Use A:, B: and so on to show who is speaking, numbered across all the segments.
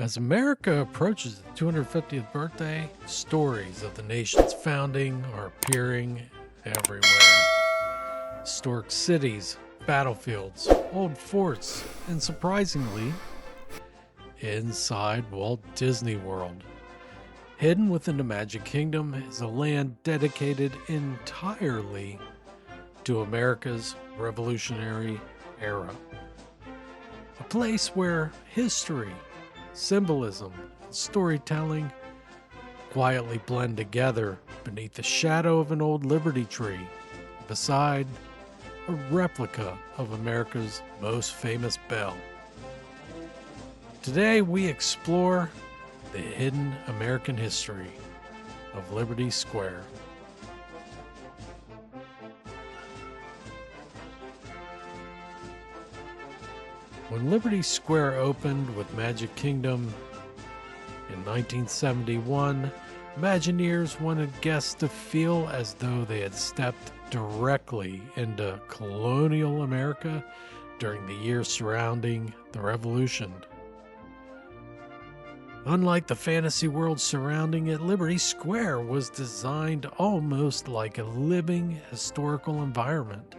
A: As America approaches its 250th birthday, stories of the nation's founding are appearing everywhere. Historic cities, battlefields, old forts, and surprisingly, inside Walt Disney World. Hidden within the Magic Kingdom is a land dedicated entirely to America's Revolutionary Era. A place where history, symbolism, and storytelling quietly blend together beneath the shadow of an old Liberty tree, beside a replica of America's most famous bell. Today we explore the hidden American history of Liberty Square. When Liberty Square opened with Magic Kingdom in 1971, Imagineers wanted guests to feel as though they had stepped directly into colonial America during the years surrounding the Revolution. Unlike the fantasy world surrounding it, Liberty Square was designed almost like a living historical environment.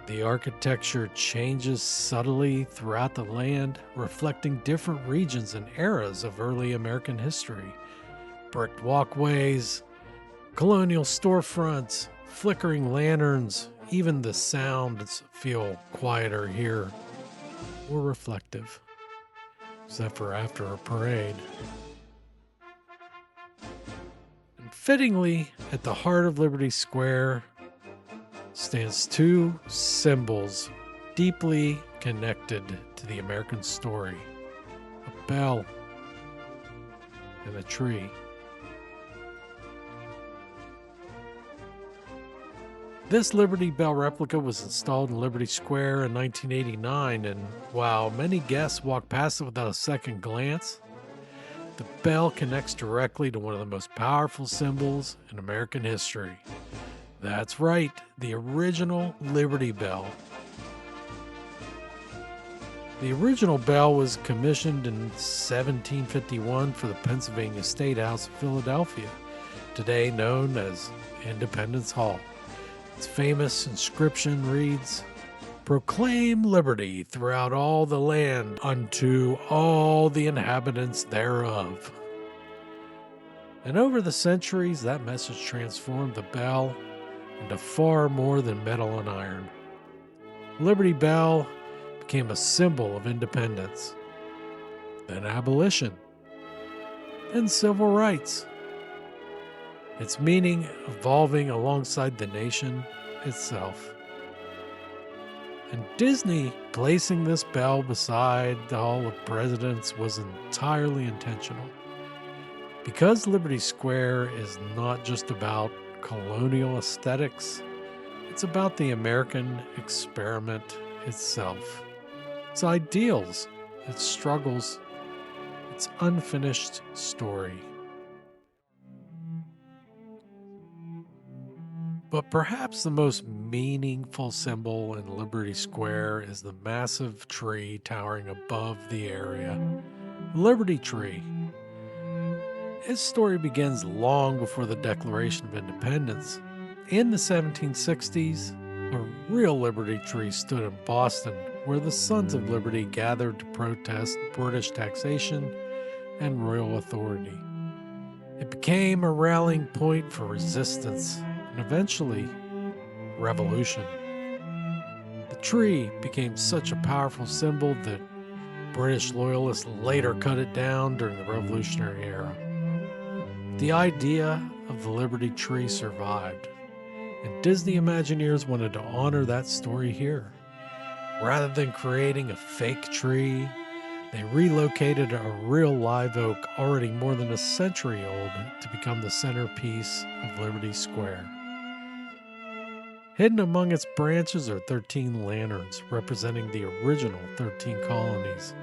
A: The architecture changes subtly throughout the land, reflecting different regions and eras of early American history. Bricked walkways, colonial storefronts, flickering lanterns, even the sounds feel quieter here, more reflective, except for after a parade. And fittingly, at the heart of Liberty Square stands two symbols deeply connected to the American story: a bell and a tree. This Liberty Bell replica was installed in Liberty Square in 1989, and while many guests walk past it without a second glance, the bell connects directly to one of the most powerful symbols in American history. That's right, the original Liberty Bell. The original bell was commissioned in 1751 for the Pennsylvania State House of Philadelphia, today known as Independence Hall. Its famous inscription reads, "Proclaim liberty throughout all the land unto all the inhabitants thereof." And over the centuries, that message transformed the bell into far more than metal and iron. Liberty Bell became a symbol of independence, then abolition, then civil rights. Its meaning evolving alongside the nation itself. And Disney placing this bell beside the Hall of Presidents was entirely intentional. Because Liberty Square is not just about colonial aesthetics, it's about the American experiment itself. Its ideals, its struggles, its unfinished story. But perhaps the most meaningful symbol in Liberty Square is the massive tree towering above the area. Liberty Tree. Its story begins long before the Declaration of Independence. In the 1760s, a real Liberty Tree stood in Boston, where the Sons of Liberty gathered to protest British taxation and royal authority. It became a rallying point for resistance and eventually revolution. The tree became such a powerful symbol that British loyalists later cut it down during the Revolutionary Era. The idea of the Liberty Tree survived, and Disney Imagineers wanted to honor that story here. Rather than creating a fake tree, they relocated a real live oak already more than a century old to become the centerpiece of Liberty Square. Hidden among its branches are 13 lanterns representing the original 13 colonies.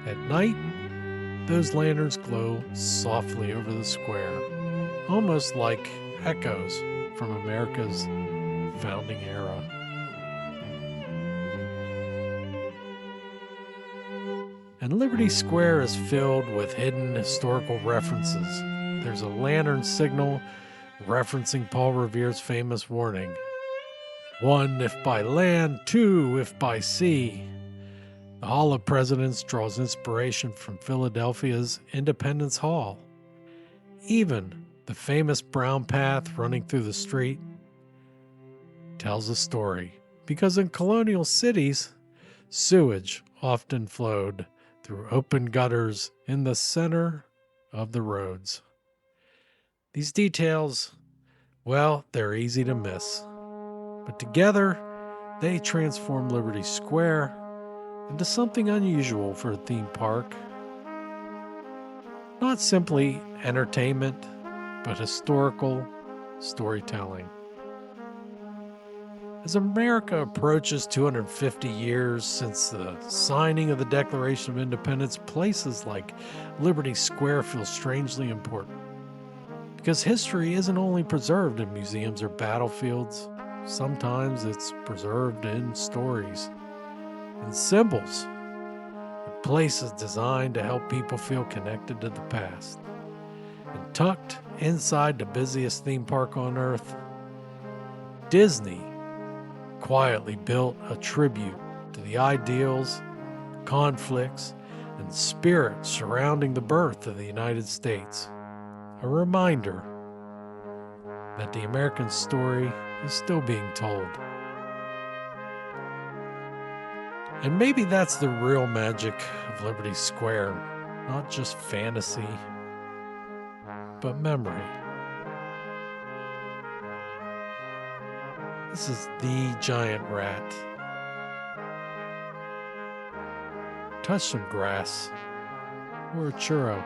A: At night, those lanterns glow softly over the square, almost like echoes from America's founding era. And Liberty Square is filled with hidden historical references. There's a lantern signal referencing Paul Revere's famous warning: one if by land, two if by sea. The Hall of Presidents draws inspiration from Philadelphia's Independence Hall. Even the famous brown path running through the street tells a story, because in colonial cities, sewage often flowed through open gutters in the center of the roads. These details, well, they're easy to miss, but together they transform Liberty Square into something unusual for a theme park. Not simply entertainment, but historical storytelling. As America approaches 250 years since the signing of the Declaration of Independence, places like Liberty Square feel strangely important. Because history isn't only preserved in museums or battlefields, sometimes it's preserved in stories and symbols, and places designed to help people feel connected to the past. And tucked inside the busiest theme park on earth, Disney quietly built a tribute to the ideals, conflicts, and spirit surrounding the birth of the United States. A reminder that the American story is still being told. And maybe that's the real magic of Liberty Square, not just fantasy, but memory. This is the giant rat. Touch some grass or a churro.